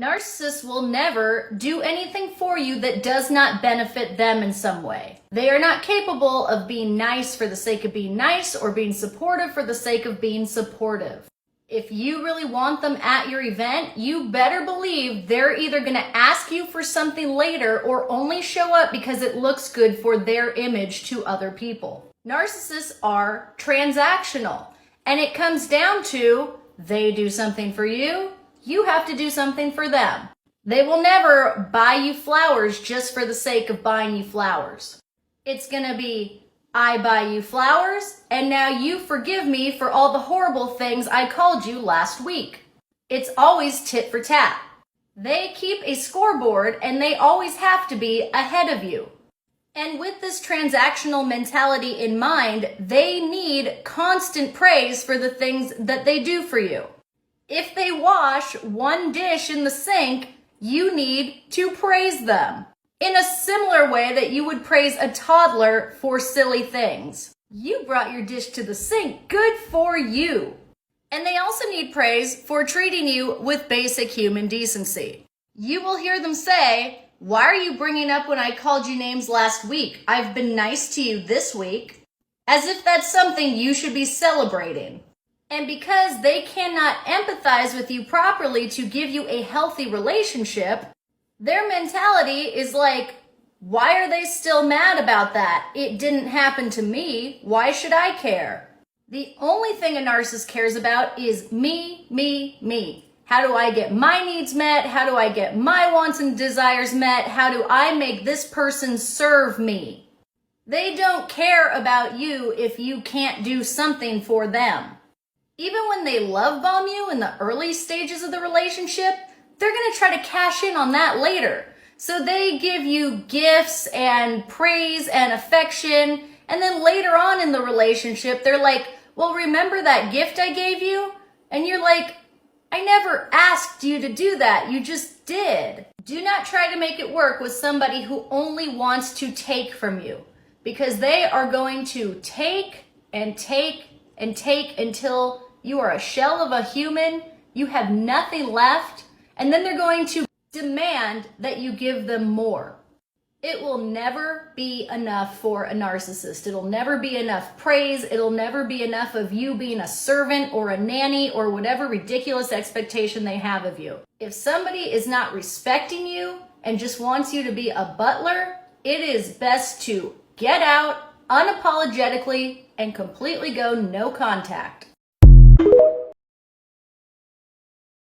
Narcissists will never do anything for you that does not benefit them in some way. They are not capable of being nice for the sake of being nice or being supportive for the sake of being supportive. If you really want them at your event, you better believe they're either going to ask you for something later or only show up because it looks good for their image to other people. Narcissists are transactional, and it comes down to they do something for you, you have to do something for them. They will never buy you flowers just for the sake of buying you flowers. It's going to be, I buy you flowers, and now you forgive me for all the horrible things I called you last week. It's always tit for tat. They keep a scoreboard, and they always have to be ahead of you. And with this transactional mentality in mind, they need constant praise for the things that they do for you. If they wash one dish in the sink, you need to praise them in a similar way that you would praise a toddler for silly things. You brought your dish to the sink. Good for you. And they also need praise for treating you with basic human decency. You will hear them say, "Why are you bringing up when I called you names last week? I've been nice to you this week." As if that's something you should be celebrating. And because they cannot empathize with you properly to give you a healthy relationship, their mentality is like, why are they still mad about that? It didn't happen to me. Why should I care? The only thing a narcissist cares about is me, me, me. How do I get my needs met? How do I get my wants and desires met? How do I make this person serve me? They don't care about you if you can't do something for them. Even when they love bomb you in the early stages of the relationship, they're going to try to cash in on that later. So they give you gifts and praise and affection. And then later on in the relationship, they're like, well, remember that gift I gave you? And you're like, I never asked you to do that. You just did. Do not try to make it work with somebody who only wants to take from you, because they are going to take and take and take until you are a shell of a human, you have nothing left, and then they're going to demand that you give them more. It will never be enough for a narcissist. It'll never be enough praise. It'll never be enough of you being a servant or a nanny or whatever ridiculous expectation they have of you. If somebody is not respecting you and just wants you to be a butler, it is best to get out unapologetically and completely go no contact.